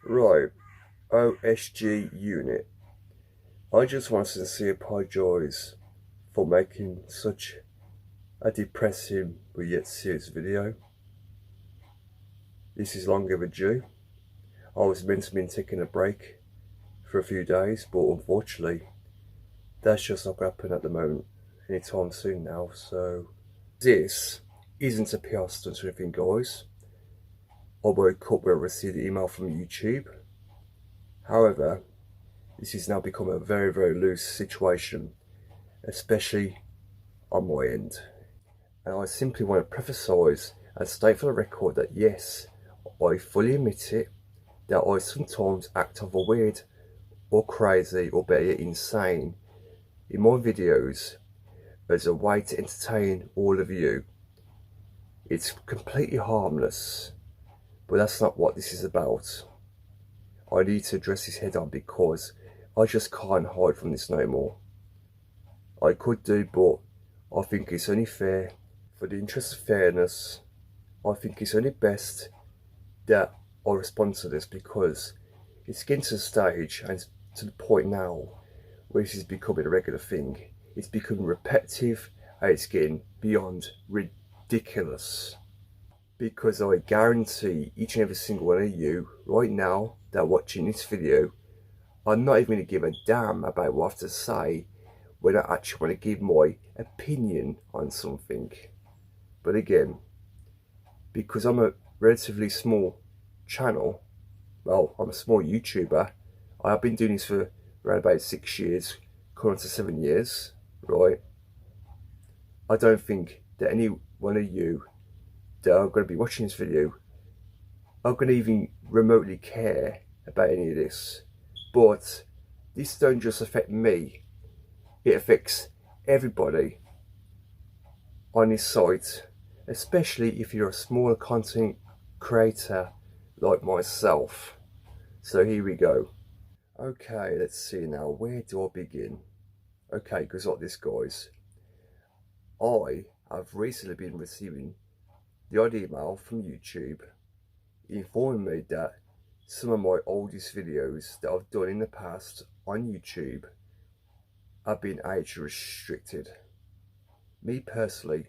Right, OSG unit. I just want to sincerely apologise for making such a depressing but yet serious video. This is long overdue. I was meant to be taking a break for a few days, but unfortunately, that's just not going to happen at the moment anytime soon now. So, this isn't a PR stunt or anything, guys. I woke up when I received the email from YouTube. However, this has now become a very, very loose situation, especially on my end. And I simply want to preface and state for the record that yes, I fully admit it, that I sometimes act either weird or crazy or better yet insane in my videos as a way to entertain all of you. It's completely harmless, but that's not what this is about. I need to address this head on because I just can't hide from this no more. I could do, but I think it's only fair, for the interest of fairness, I think it's only best that I respond to this because it's getting to the stage and to the point now where this is becoming a regular thing. It's becoming repetitive and it's getting beyond ridiculous. Because I guarantee each and every single one of you right now that are watching this video are not even going to give a damn about what I have to say when I actually want to give my opinion on something. But again, because I'm a relatively small channel, well, I'm a small YouTuber, I have been doing this for around about 6 years, coming on to 7 years, right? I don't think that any one of you that are going to be watching this video are going to even remotely care about any of this. But this don't just affect me, it affects everybody on this site, especially if you're a smaller content creator like myself. So here we go. Okay, let's see now, where do I begin? Okay, because like this, guys, I have recently been receiving the odd email from YouTube informing me that some of my oldest videos that I've done in the past on YouTube have been age restricted. Me personally,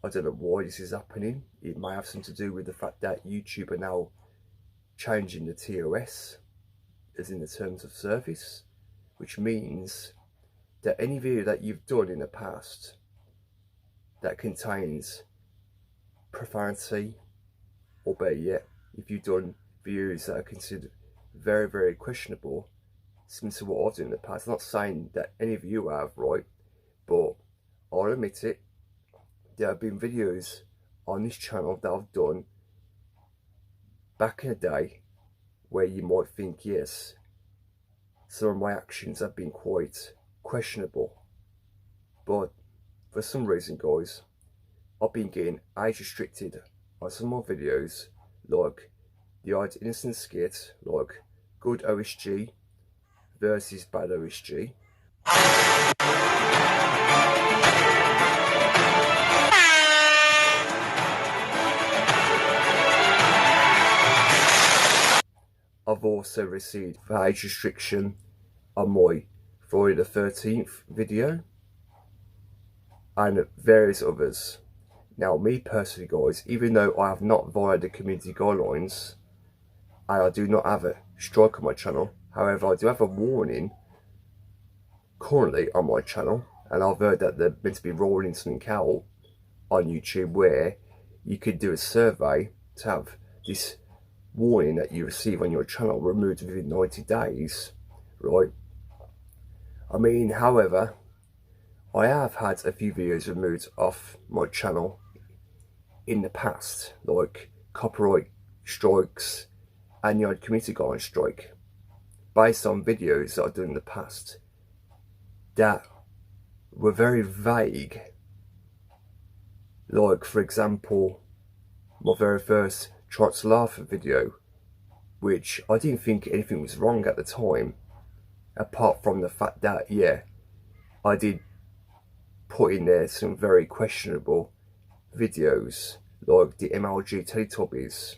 I don't know why this is happening. It may have something to do with the fact that YouTube are now changing the TOS, as in the terms of service, which means that any video that you've done in the past that contains profanity, or better yet, if you've done videos that are considered very, very questionable, similar to what I've done in the past. I'm not saying that any of you have, right? But I'll admit it, there have been videos on this channel that I've done back in the day where you might think, yes, some of my actions have been quite questionable. But for some reason, guys, I've been getting age restricted on some of my videos, like the odd innocent skit, like good OSG versus bad OSG. I've also received age restriction on my Friday the 13th video and various others. Now, me personally, guys, even though I have not violated the community guidelines and I do not have a strike on my channel, however, I do have a warning currently on my channel, and I've heard that they're meant to be rolling something out on YouTube where you could do a survey to have this warning that you receive on your channel removed within 90 days, right? I mean, however, I have had a few videos removed off my channel in the past, like copyright strikes and the odd community guidelines strike, based on videos that I've done in the past that were very vague. Like, for example, my very first Try to Laugh video, which I didn't think anything was wrong at the time, apart from the fact that, yeah, I did put in there some very questionable videos, like the MLG Teletubbies,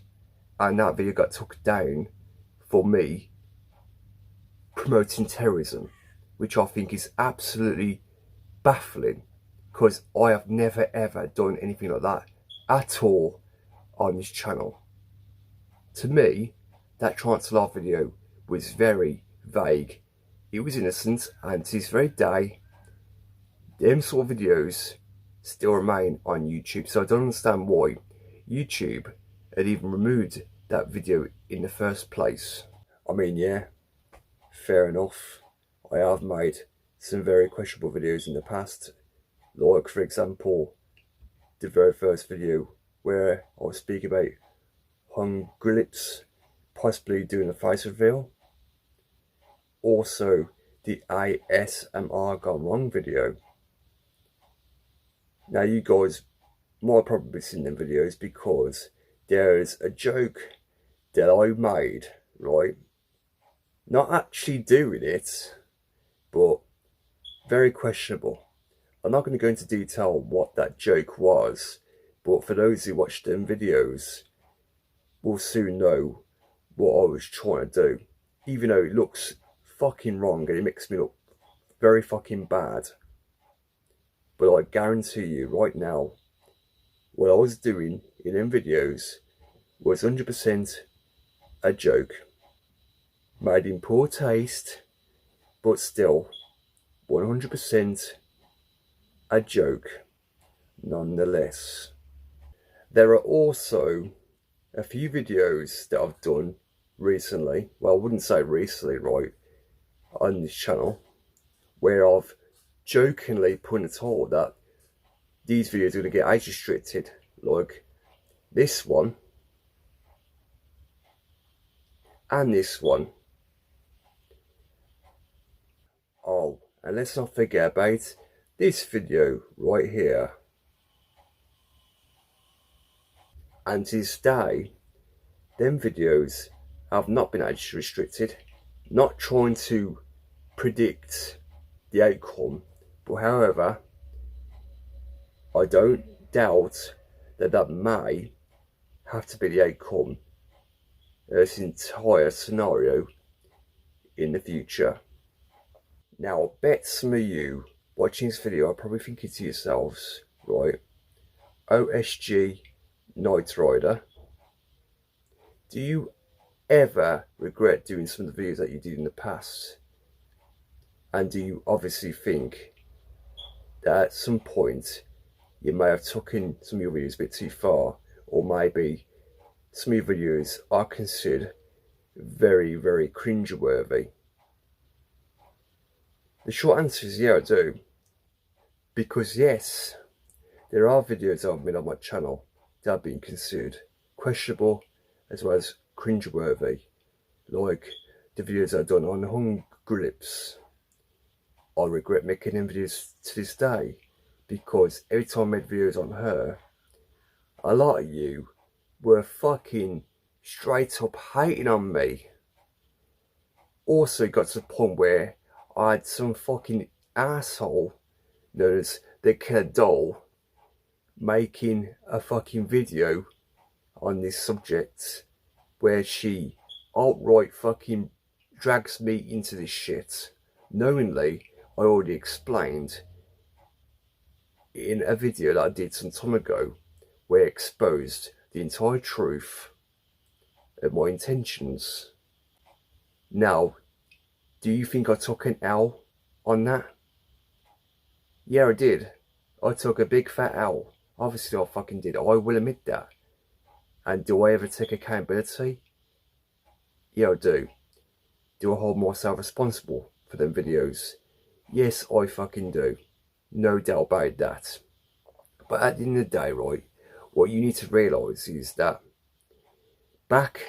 and that video got took down for me promoting terrorism, which I think is absolutely baffling, because I have never ever done anything like that at all on this channel. To me, that trance alarm video was very vague. It was innocent, and to this very day, them sort of videos still remain on YouTube. So I don't understand why YouTube had even removed that video in the first place. I mean, yeah, fair enough. I have made some very questionable videos in the past. Like, for example, the very first video where I was speaking about hung Grillits possibly doing a face reveal. Also, the ASMR Gone Wrong video. Now, you guys might probably seen them videos because there's a joke that I made, right? Not actually doing it, but very questionable. I'm not going to go into detail what that joke was, but for those who watch them videos will soon know what I was trying to do. Even though it looks fucking wrong and it makes me look very fucking bad. But I guarantee you right now, what I was doing in them videos was 100% a joke. Made in poor taste, but still 100% a joke nonetheless. There are also a few videos that I've done recently, well, I wouldn't say recently, right, on this channel, where I've jokingly put in a title that these videos are going to get age restricted, like this one and this one. Oh, and let's not forget about this video right here. And to this day, them videos have not been age restricted. Not trying to predict the outcome, but however, I don't doubt that that may have to be the outcome of this entire scenario in the future. Now, I bet some of you watching this video are probably thinking to yourselves, right, OSG Nightrider, do you ever regret doing some of the videos that you did in the past? And do you obviously think that at some point you may have taken some of your videos a bit too far, or maybe some of your videos are considered very, very cringeworthy? The short answer is yeah, I do. Because yes, there are videos I've made on my channel that have been considered questionable as well as cringeworthy, like the videos I've done on hung Grillits. I regret making them videos to this day, because every time I made videos on her, a lot of you were fucking straight up hating on me. Also got to the point where I had some fucking asshole known as the Killer Doll making a fucking video on this subject where she outright fucking drags me into this shit, knowingly. I already explained in a video that I did some time ago where I exposed the entire truth of my intentions. Now, do you think I took an L on that? Yeah, I did. I took a big fat L. Obviously I fucking did. I will admit that. And do I ever take accountability? Yeah, I do. Do I hold myself responsible for them videos? Yes, I fucking do. No doubt about that. But at the end of the day, right, what you need to realise is that back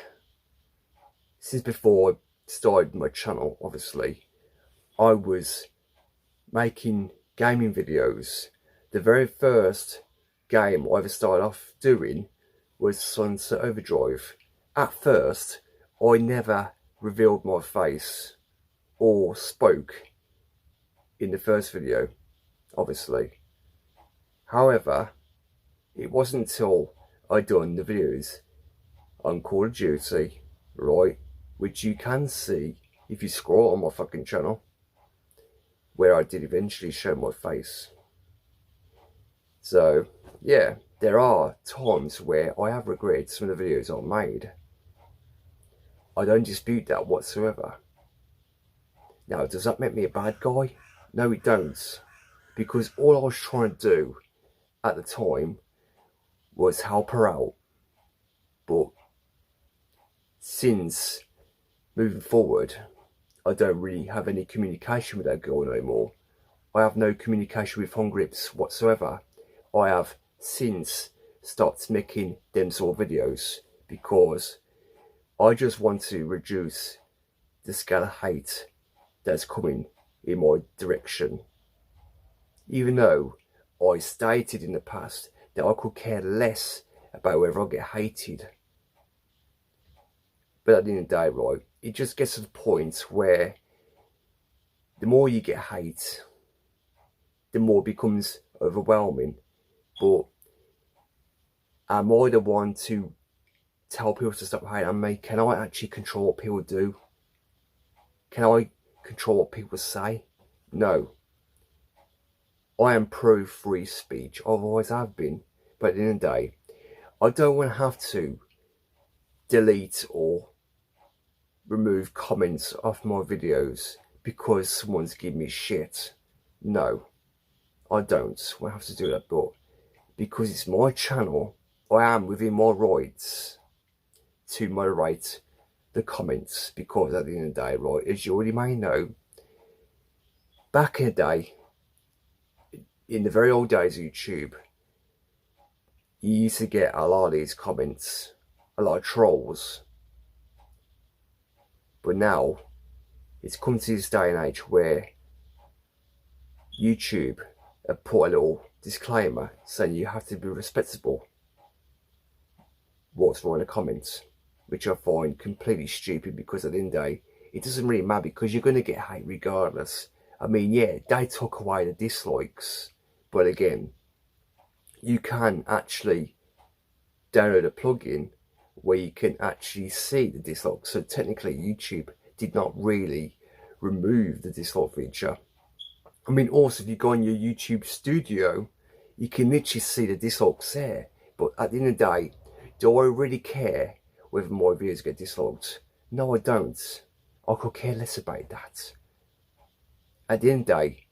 since before I started my channel, obviously, I was making gaming videos. The very first game I ever started off doing was Sunset Overdrive. At first, I never revealed my face or spoke in the first video, obviously. However, it wasn't until I done the videos on Call of Duty, right, which you can see if you scroll on my fucking channel, where I did eventually show my face. So yeah, there are times where I have regretted some of the videos I've made. I don't dispute that whatsoever. Now, does that make me a bad guy? No, it don't. Because all I was trying to do at the time was help her out. But since moving forward, I don't really have any communication with that girl anymore. I have no communication with Hungrips whatsoever. I have since stopped making them sort of videos because I just want to reduce the scale of hate that's coming in my direction. Even though I stated in the past that I could care less about whether I get hated. But at the end of the day, right, it just gets to the point where the more you get hate, the more it becomes overwhelming. But am I the one to tell people to stop hating on me? Can I actually control what people do? Can I control what people say? No. I am pro free speech. I've always have been. But at the end of the day, I don't want to have to delete or remove comments off my videos because someone's giving me shit. No, I don't want to have to do that. But because it's my channel, I am within my rights to moderate the comments. Because at the end of the day, right, as you already may know, back in the day, in the very old days of YouTube, you used to get a lot of these comments, a lot of trolls. But now, it's come to this day and age where YouTube have put a little disclaimer saying you have to be respectable what's wrong in the comments, which I find completely stupid because at the end of the day, it doesn't really matter because you're going to get hate regardless. I mean, yeah, they took away the dislikes, but again, you can actually download a plugin where you can actually see the dislike. So technically YouTube did not really remove the dislike feature. I mean, also if you go on your YouTube studio, you can literally see the dislikes there. But at the end of the day, do I really care whether my videos get disliked? No, I don't. I could care less about that. At the end of the day,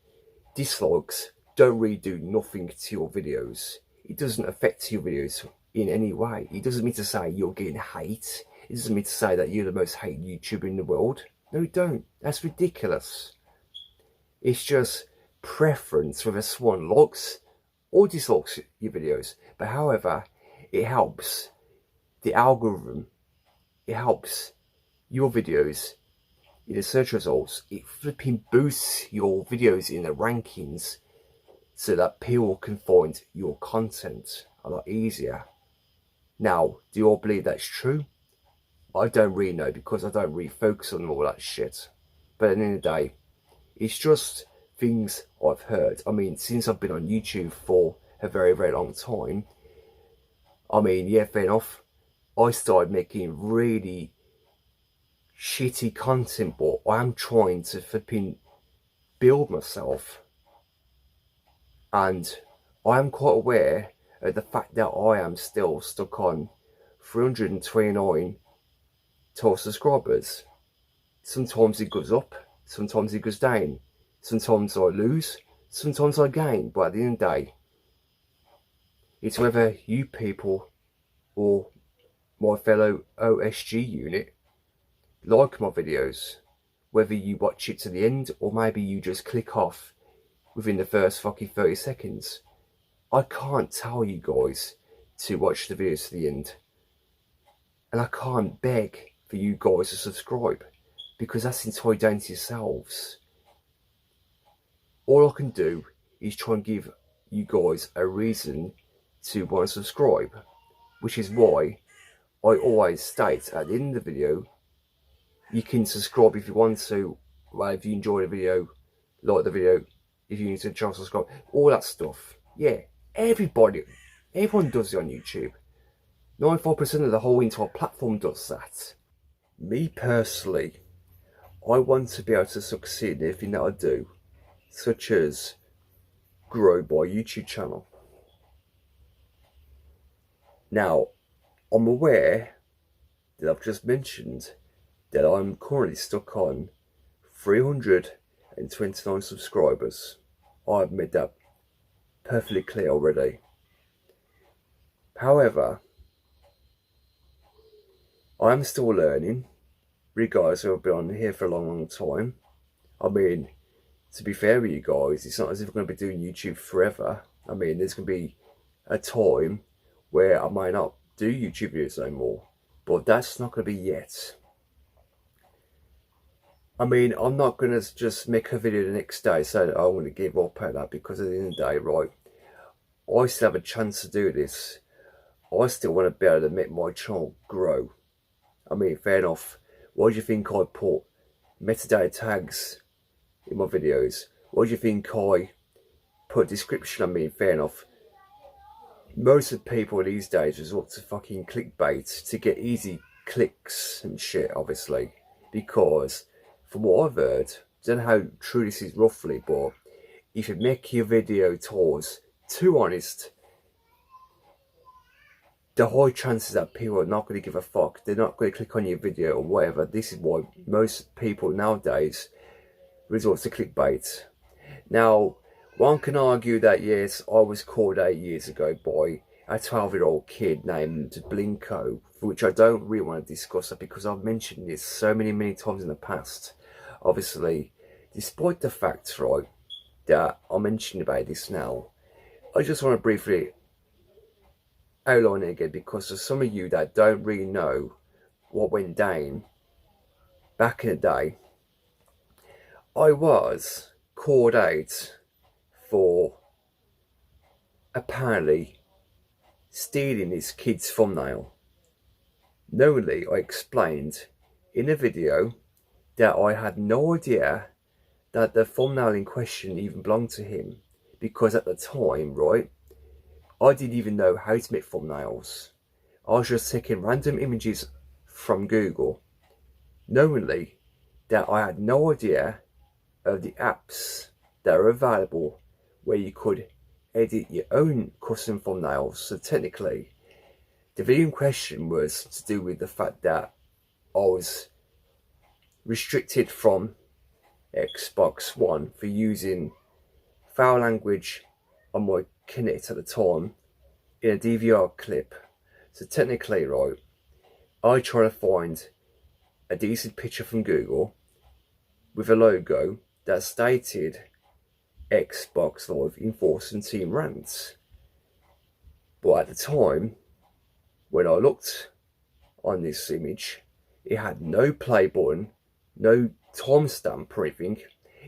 dislikes don't really do nothing to your videos. It doesn't affect your videos in any way. It doesn't mean to say you're getting hate. It doesn't mean to say that you're the most hated YouTuber in the world. No, it don't. That's ridiculous. It's just preference whether someone likes or dislikes your videos. But however, it helps the algorithm. It helps your videos in the search results. It flipping boosts your videos in the rankings so that people can find your content a lot easier. Now, do you all believe that's true? I don't really know because I don't really focus on all that shit. But at the end of the day, it's just things I've heard. I mean, since I've been on YouTube for a very, very long time, I mean, yeah, fair enough. I started making really shitty content, but I am trying to flipping build myself. And I am quite aware of the fact that I am still stuck on 329 total subscribers. Sometimes it goes up, sometimes it goes down. Sometimes I lose, sometimes I gain. But at the end of the day, it's whether you people or my fellow OSG unit like my videos, whether you watch it to the end or maybe you just click off within the first fucking 30 seconds. I can't tell you guys to watch the videos to the end. And I can't beg for you guys to subscribe because that's entirely down to yourselves. All I can do is try and give you guys a reason to want to subscribe, which is why I always state at the end of the video, you can subscribe if you want to, well, if you enjoy the video, like the video, if you need to try to subscribe, all that stuff. Yeah, everyone does it on YouTube. 95% of the whole entire platform does that. Me personally, I want to be able to succeed in everything that I do, such as grow my YouTube channel. Now, I'm aware that I've just mentioned that I'm currently stuck on 329 subscribers. I've made that perfectly clear already. However, I am still learning, regardless of I've been on here for a long time. I mean, to be fair with you guys, it's not as if I'm going to be doing YouTube forever. I mean, there's going to be a time where I might not do YouTube videos anymore, but that's not going to be yet. I mean, I'm not going to just make a video the next day saying that I'm going to give up at that, because at the end of the day, right, I still have a chance to do this. I still want to be able to make my channel grow. I mean, fair enough. Why do you think I put metadata tags in my videos? Why do you think I put a description? I mean, fair enough. Most of the people these days resort to fucking clickbait to get easy clicks and shit, obviously. Because, from what I've heard, I don't know how true this is roughly, but if you make your video towards too honest, the high chances that people are not going to give a fuck. They're not going to click on your video or whatever. This is why most people nowadays resort to clickbait. Now, one can argue that yes, I was called 8 years ago by a 12-year-old kid named Blinko, which I don't really want to discuss because I've mentioned this so many times in the past. Obviously, despite the fact, right, that I'm mentioning about this now, I just want to briefly outline it again, because there's some of you that don't really know what went down back in the day. I was called out for apparently stealing this kid's thumbnail. Knowingly, I explained in a video that I had no idea that the thumbnail in question even belonged to him, because at the time, right, I didn't even know how to make thumbnails. I was just taking random images from Google, knowingly that I had no idea of the apps that are available where you could edit your own custom thumbnails. So technically, the video in question was to do with the fact that I was restricted from Xbox One for using foul language on my Kinect at the time in a DVR clip. So technically, right, I try to find a decent picture from Google with a logo that stated Xbox Live Enforcing Team Rants. But at the time, when I looked on this image, it had no play button, no timestamp or anything.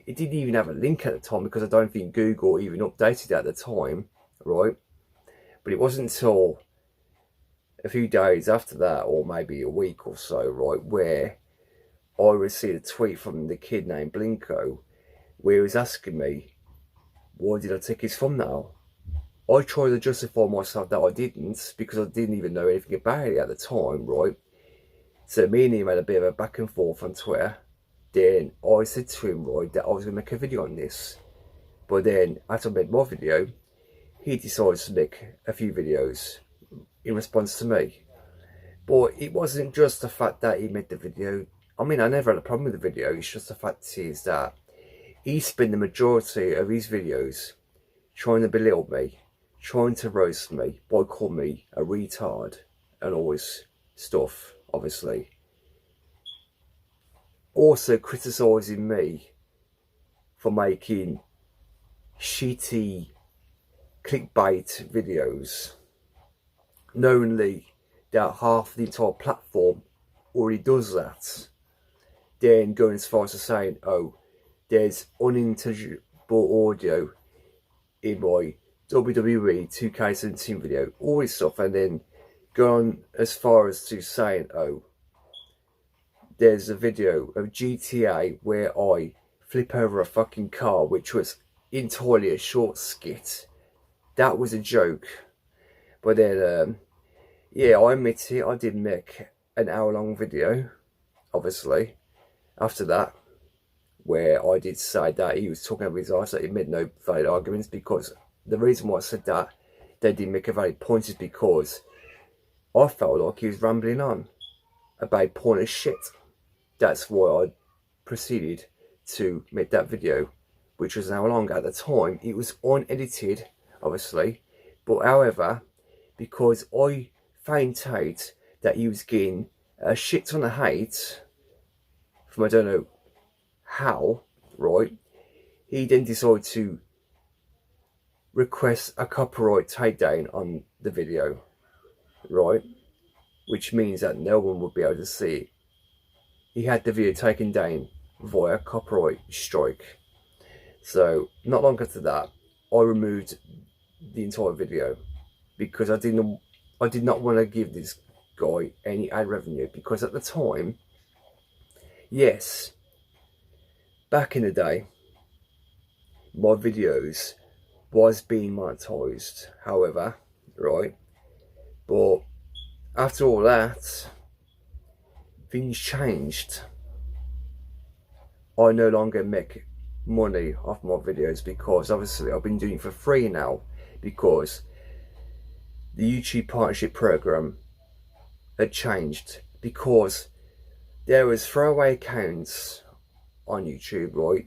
It didn't even have a link at the time, because I don't think Google even updated it at the time, right? But it wasn't until a few days after that, or maybe a week or so, right, where I received a tweet from the kid named Blinko, where he was asking me, why did I take his thumbnail? I tried to justify myself that I didn't, because I didn't even know anything about it at the time, right? So me and him had a bit of a back and forth on Twitter. Then I said to him, right, that I was going to make a video on this. But then, after I made my video, he decided to make a few videos in response to me. But it wasn't just the fact that he made the video. I mean, I never had a problem with the video. It's just the fact is that he spent the majority of his videos trying to belittle me, trying to roast me by calling me a retard and all this stuff, obviously. Also criticising me for making shitty clickbait videos, knowingly that half the entire platform already does that. Then going as far as to saying, oh, there's unintelligible audio in my WWE 2K17 video, all this stuff, and then going as far as to saying, oh, there's a video of GTA where I flip over a fucking car, which was entirely a short skit. That was a joke. But then, yeah, I admit it, I did make an hour-long video. obviously, after that, where I did say that he was talking about his arse, that he made no valid arguments, because the reason why I said that they didn't make a valid point is because I felt like he was rambling on about pointless shit. That's why I proceeded to make that video, which was an hour long. At the time, it was unedited, obviously, but however, because I found out that he was getting a shit ton of hate from I don't know how, right, he then decided to request a copyright takedown on the video, right, which means that no one would be able to see it. He had the video taken down via copyright strike. So not long after that, I removed the entire video because I did not want to give this guy any ad revenue, because at the time, yes, back in the day, my videos was being monetized, however, right, but after all that, things changed. I no longer make money off my videos because obviously I've been doing it for free now, because the YouTube partnership program had changed, because there was throwaway accounts on YouTube, right,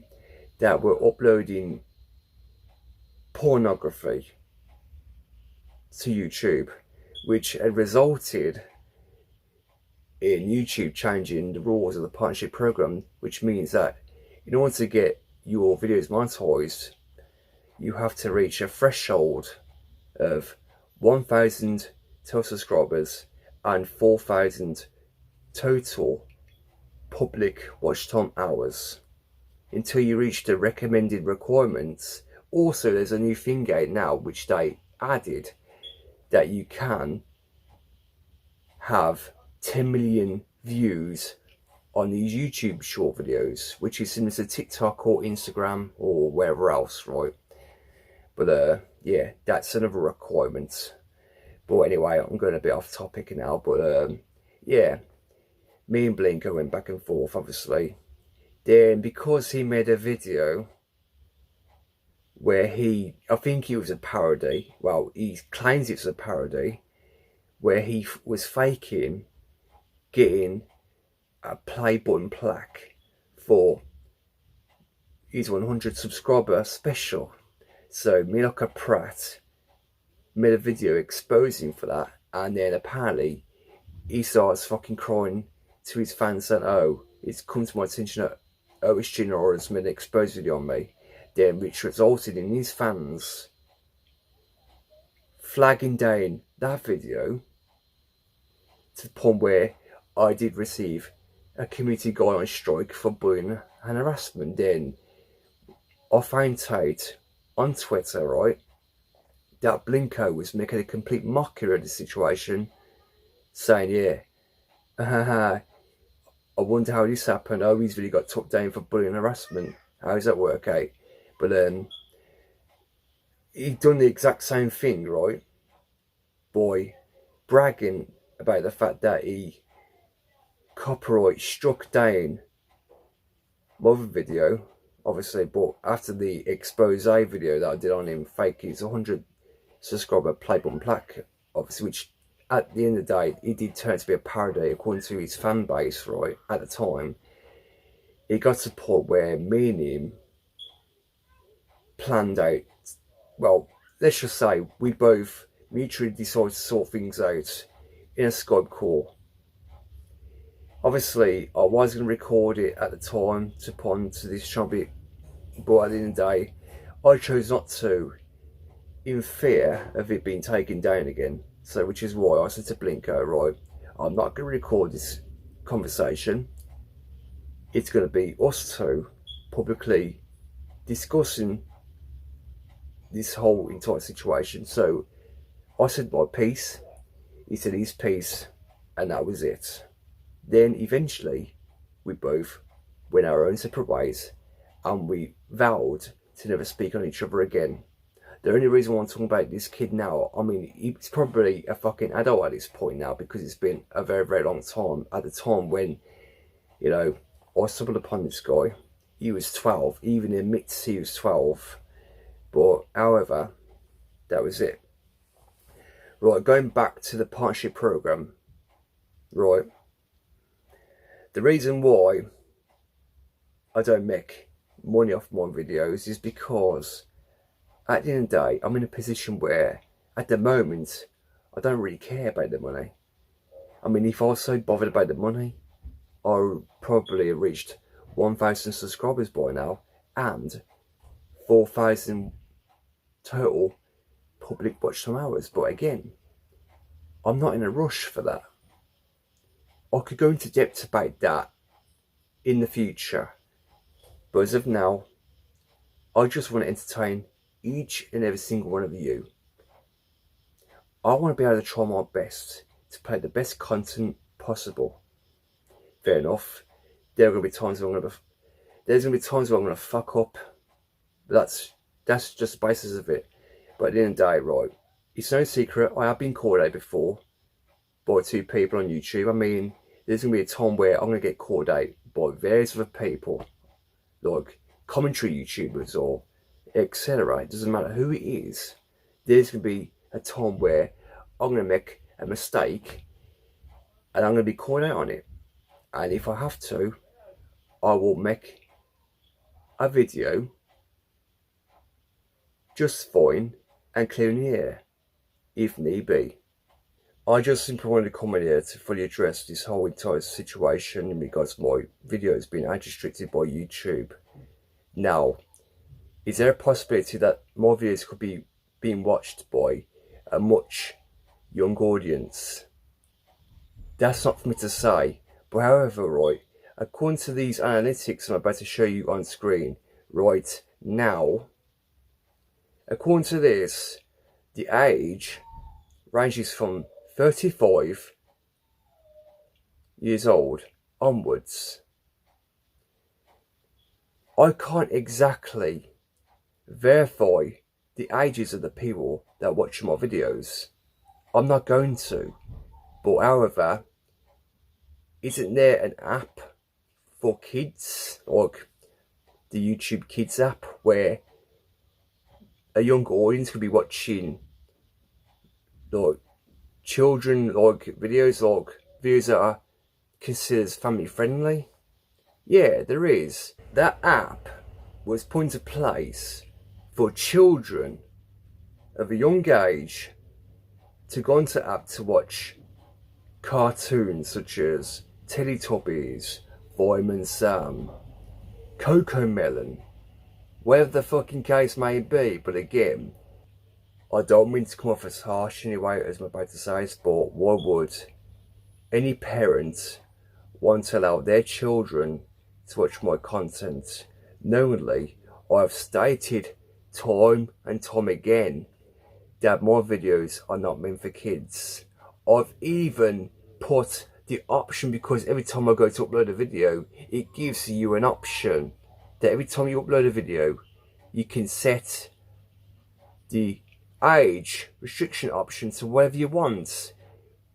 that were uploading pornography to YouTube, which had resulted in YouTube changing the rules of the partnership program, which means that in order to get your videos monetized, you have to reach a threshold of 1,000 total subscribers and 4,000 total public watch time hours until you reach the recommended requirements. Also, there's a new thing out now which they added, that you can have 10 million views on these YouTube short videos, which is similar to TikTok or Instagram or wherever else, right? But yeah, that's another requirement. But anyway, I'm going a bit off topic now, but yeah, me and Blinker went back and forth, obviously. Then because he made a video where I think it was a parody, well, he claims it's a parody, where he was faking getting a play button plaque for his 100 subscriber special. So me like a prat made a video exposing for that, and then apparently he starts fucking crying to his fans saying, oh, it's come to my attention that Otis Jr. has made an exposed video on me, then which resulted in his fans flagging down that video to the point where I did receive a community guideline strike for bullying and harassment. Then I found out on Twitter, right, that Blinko was making a complete mockery of the situation, saying, yeah, I wonder how this happened. Oh, he's really got took down for bullying and harassment. How does that work out? But he'd done the exact same thing, right, by bragging about the fact that he copyright struck down my other video, obviously, but after the expose video that I did on him, fake his 100 subscriber play button plaque, obviously, which at the end of the day, it did turn to be a parody according to his fan base, right, at the time. It got to the point where me and him planned out, well, let's just say we both mutually decided to sort things out in a Skype call. Obviously, I was going to record it at the time to put onto this channel, but at the end of the day, I chose not to, in fear of it being taken down again. So, which is why I said to Blinko, right, I'm not going to record this conversation. It's going to be us two publicly discussing this whole entire situation. So I said my piece, he said his piece, and that was it. Then eventually we both went our own separate ways, and we vowed to never speak on each other again. The only reason why I'm talking about this kid now, I mean, he's probably a fucking adult at this point now, because it's been a very, very long time. At the time when You know, I stumbled upon this guy. He was 12, he even admits he was 12. But, however, that was it. Right, going back to the partnership program, right, the reason why I don't make money off my videos is because at the end of the day, I'm in a position where, at the moment, I don't really care about the money. I mean, if I was so bothered about the money, I would probably have reached 1,000 subscribers by now and 4,000 total public watch time hours. But again, I'm not in a rush for that. I could go into depth about that in the future, but as of now, I just want to entertain each and every single one of you. I want to be able to try my best to play the best content possible. Fair enough. There's going to be times where I'm going to fuck up, but that's just the basis of it. But at the end of the day, right, it's no secret, I have been called out before by 2 people on YouTube. I mean, there's going to be a time where I'm going to get called out by various other people, like commentary YouTubers or etc. It doesn't matter who it is. There's going to be a time where I'm going to make a mistake and I'm going to be called out on it. And if I have to, I will make a video just fine and clear in the air, if need be. I just simply wanted to come in here to fully address this whole entire situation in regards to my videos being age-restricted by YouTube. Now, is there a possibility that my videos could be being watched by a much young audience? That's not for me to say, but however, right, according to these analytics I'm about to show you on screen right now, according to this, the age ranges from 35 years old onwards. I can't exactly verify the ages of the people that watch my videos. I'm not going to. But however, isn't there an app for kids, like the YouTube Kids app, where a young audience could be watching like children videos that are considered family friendly? Yeah, there is. That app was put into place for children of a young age to go onto the app to watch cartoons such as Teletubbies, Fireman Sam, Coco Melon, whatever the fucking case may be. But again, I don't mean to come off as harsh anyway as I'm about to say, but why would any parent want to allow their children to watch my content, knowingly I have stated time and time again that my videos are not meant for kids. I've even put the option, because every time I go to upload a video, it gives you an option that every time you upload a video, you can set the age restriction option to whatever you want,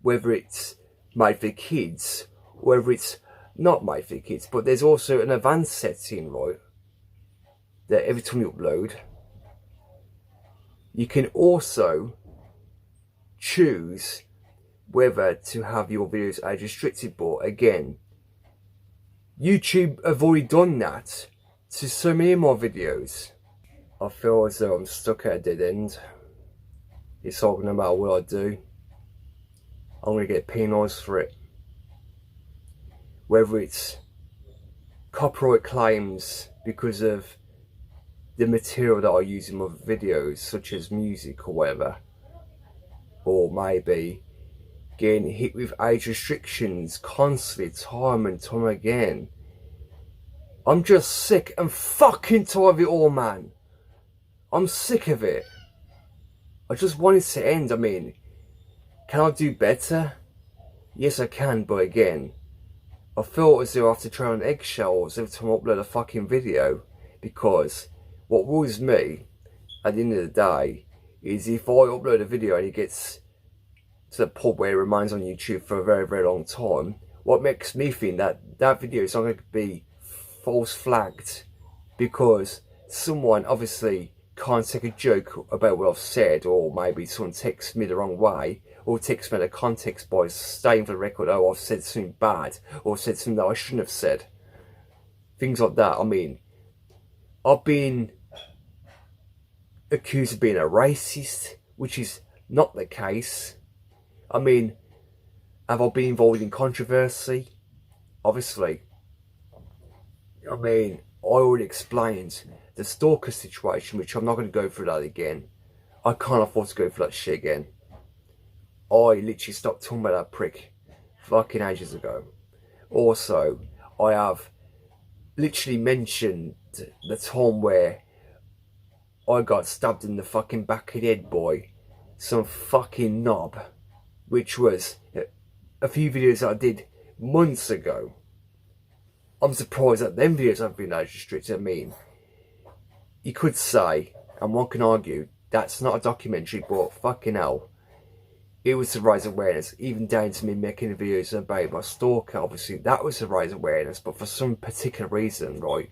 whether it's made for kids, whether it's not made for kids. But there's also an advanced setting, right, that every time you upload, you can also choose whether to have your videos age restricted. But again, YouTube have already done that to so many of my videos. I feel as though I'm stuck at a dead end. It's like no matter what I do, I'm going to get penalised for it. Whether it's copyright claims because of the material that I use in my videos, such as music or whatever, or maybe getting hit with age restrictions constantly, time and time again. I'm just sick and fucking tired of it all, man. I'm sick of it. I just want it to end. I mean, can I do better? Yes, I can, but again, I feel as though I have to try on eggshells every time I upload a fucking video, because what worries me at the end of the day is if I upload a video and it gets to the point where it remains on YouTube for a very, very long time, what makes me think that that video is not going to be false flagged, because someone obviously can't take a joke about what I've said, or maybe someone texts me the wrong way, or takes me out of context by stating for the record, oh, I've said something bad, or said something that I shouldn't have said. Things like that. I mean, I've been accused of being a racist, which is not the case. I mean, have I been involved in controversy? Obviously. I mean, I already explained the stalker situation, which I'm not going to go through that again. I can't afford to go through that shit again. I literally stopped talking about that prick fucking ages ago. Also, I have literally mentioned the time where I got stabbed in the fucking back of the head by some fucking knob, which was a few videos that I did months ago. I'm surprised that them videos haven't been age restricted. I mean, you could say, and one can argue, that's not a documentary, but fucking hell, it was to raise awareness, even down to me making videos about my stalker. Obviously, that was to raise awareness, but for some particular reason, right,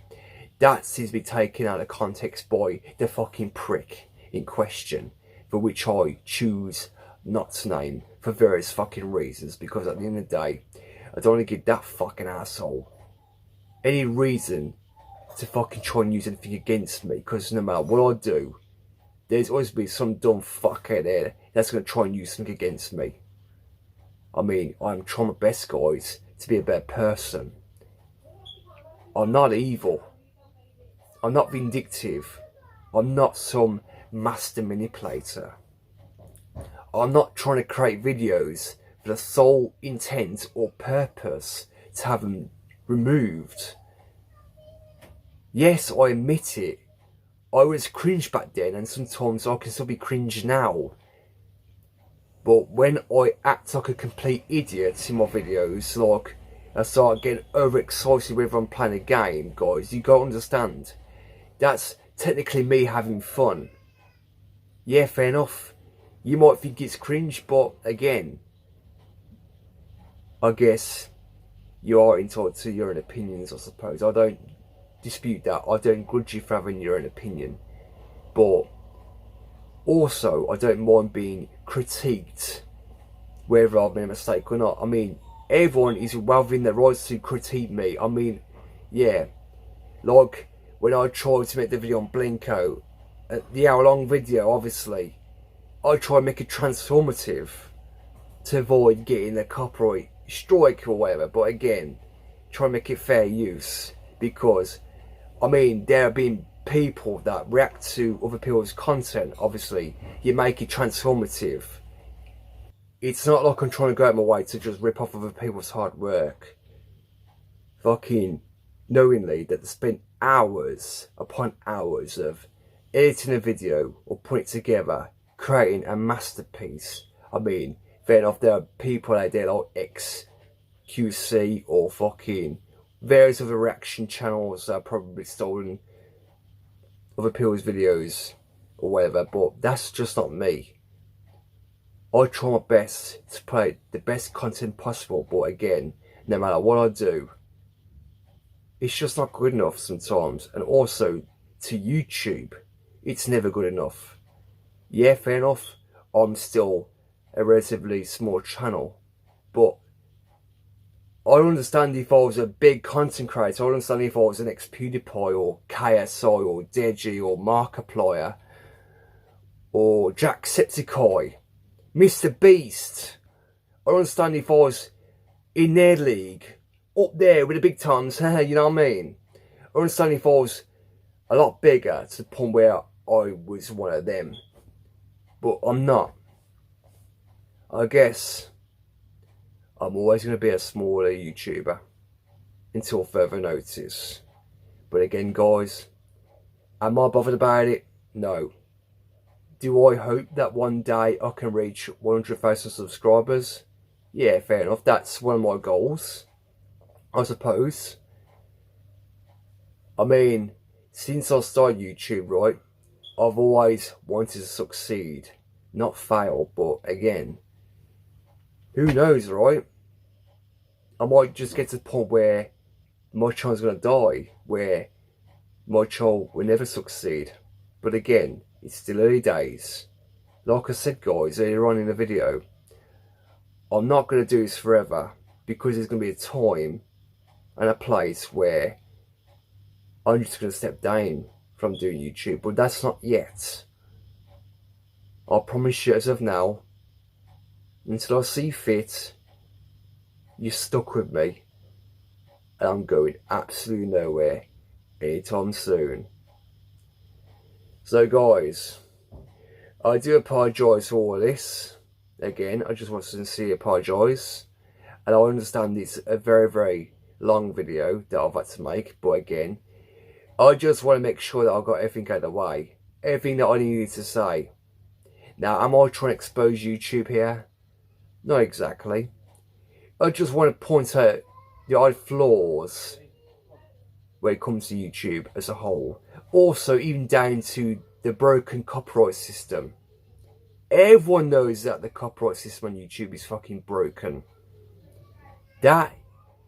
that seems to be taken out of context by the fucking prick in question, for which I choose not to name for various fucking reasons, because at the end of the day, I don't want to give that fucking asshole any reason to fucking try and use anything against me, because no matter what I do, there's always be some dumb fuck out there that's going to try and use something against me. I mean, I'm trying my best, guys, to be a better person. I'm not evil. I'm not vindictive. I'm not some master manipulator. I'm not trying to create videos for the sole intent or purpose to have them removed. Yes, I admit it. I was cringe back then, and sometimes I can still be cringe now. But when I act like a complete idiot in my videos, like I start getting overexcited whenever I'm playing a game, guys, you gotta understand, that's technically me having fun. Yeah, fair enough. You might think it's cringe, but again, I guess you are entitled to your own opinions, I suppose. I don't dispute that. I don't grudge you for having your own opinion. But also, I don't mind being critiqued, whether I've made a mistake or not. I mean, everyone is well within their rights to critique me. I mean, yeah, like when I tried to make the video on Blinko, the hour-long video, obviously, I try and make it transformative to avoid getting a copyright strike or whatever. But again, try and make it fair use, because I mean, there have been people that react to other people's content. Obviously, you make it transformative. It's not like I'm trying to go out of my way to just rip off other people's hard work, fucking knowingly that they spent hours upon hours of editing a video or putting it together, creating a masterpiece. I mean, fair enough, there are people out there like XQC or fucking various other reaction channels that are probably stolen other people's videos or whatever, but that's just not me. I try my best to play the best content possible, but again, no matter what I do, it's just not good enough sometimes. And also, to YouTube, it's never good enough. Yeah, fair enough, I'm still a relatively small channel, but I understand if I was a big content creator. I understand if I was an ex-PewDiePie or KSI or Deji or Markiplier or Jacksepticeye, Mr. Beast. I understand if I was in their league, up there with the big times, you know what I mean? I understand if I was a lot bigger to the point where I was one of them. But I'm not. I guess I'm always going to be a smaller YouTuber until further notice. But again, guys, am I bothered about it? No. Do I hope that one day I can reach 100,000 subscribers? Yeah, fair enough. That's one of my goals, I suppose. I mean, since I started YouTube, right, I've always wanted to succeed, not fail. But again, who knows, right? I might just get to the point where my child's going to die, where my child will never succeed. But again, it's still early days. Like I said, guys, earlier on in the video, I'm not going to do this forever, because there's going to be a time and a place where I'm just going to step down from doing YouTube. But that's not yet. I promise you, as of now, until I see fit, you're stuck with me, and I'm going absolutely nowhere anytime soon. So guys, I do apologise for all this. Again, I just want to sincerely apologise, and I understand it's a very, very long video that I've had to make, but again, I just want to make sure that I've got everything out of the way, everything that I needed to say. Now, am I trying to expose YouTube here? Not exactly. I just want to point out the odd flaws when it comes to YouTube as a whole. Also, even down to the broken copyright system. Everyone knows that the copyright system on YouTube is fucking broken. That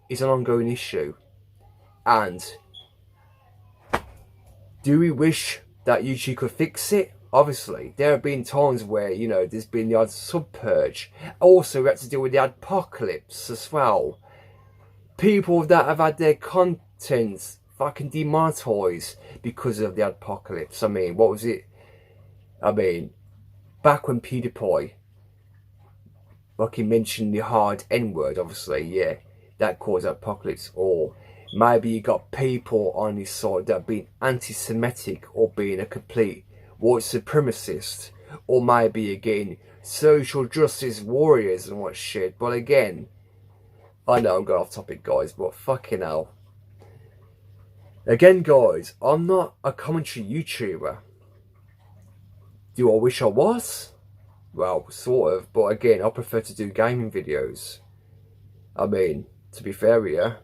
is an ongoing issue. And do we wish that YouTube could fix it? Obviously, there have been times where, you know, there's been the odd sub-purge. Also, we had to deal with the apocalypse as well. People that have had their content fucking demonetized because of the apocalypse. I mean, what was it? I mean, back when PewDiePie fucking mentioned the hard N-word, obviously, yeah, that caused apocalypse. Or maybe you got people on his side that have been anti-Semitic or being a complete white supremacist, or maybe again social justice warriors and what shit. But again, I know I'm going off topic, guys, but fucking hell. Again, guys, I'm not a commentary YouTuber. Do I wish I was? Well, sort of, but again, I prefer to do gaming videos. I mean, to be fair here,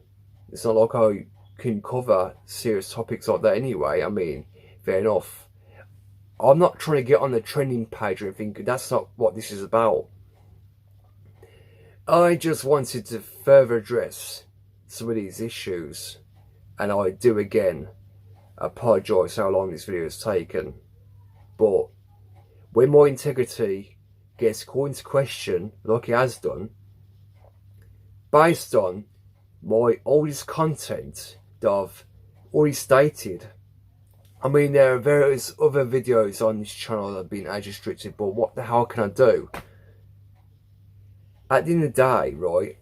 it's not like I can cover serious topics like that anyway. I mean, fair enough. I'm not trying to get on the trending page or anything. That's not what this is about. I just wanted to further address some of these issues. And I do again apologise how long this video has taken. But when my integrity gets called into question, like it has done, based on my oldest content that I've already stated, I mean, there are various other videos on this channel that have been age restricted, but what the hell can I do? At the end of the day, right,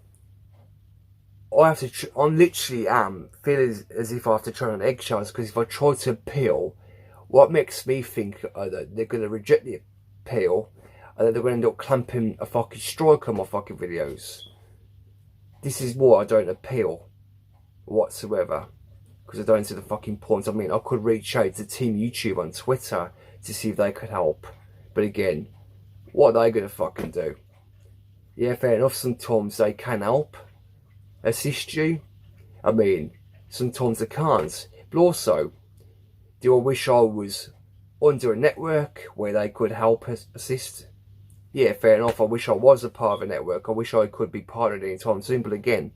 I have to, I literally am feeling as if I have to tread on eggshells, because if I try to appeal, what makes me think that they're going to reject the appeal, and that they're going to end up clamping a fucking strike on my fucking videos. This is why I don't appeal whatsoever. Because I don't see the fucking point. I mean, I could reach out to Team YouTube on Twitter to see if they could help. But again, what are they going to fucking do? Yeah, fair enough, sometimes they can help, assist you. I mean, sometimes they can't. But also, do I wish I was under a network where they could help assist? Yeah, fair enough, I wish I was a part of a network. I wish I could be partnered anytime soon. But again,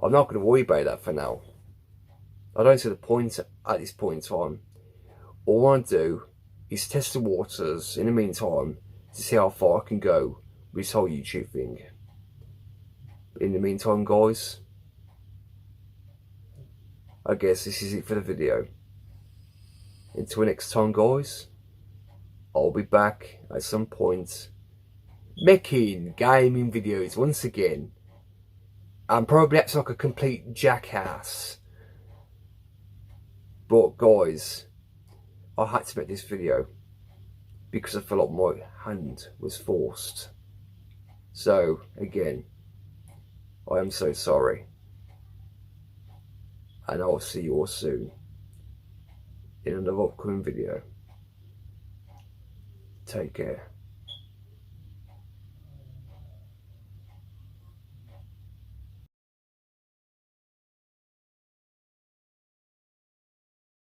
I'm not going to worry about that for now. I don't see the point at this point in time. All I want to do is test the waters in the meantime to see how far I can go with this whole YouTube thing. In the meantime, guys, I guess this is it for the video. Until next time, guys, I'll be back at some point making gaming videos once again. And probably acts like a complete jackass. But guys, I had to make this video because I felt like my hand was forced. So again, I am so sorry. And I'll see you all soon in another upcoming video. Take care.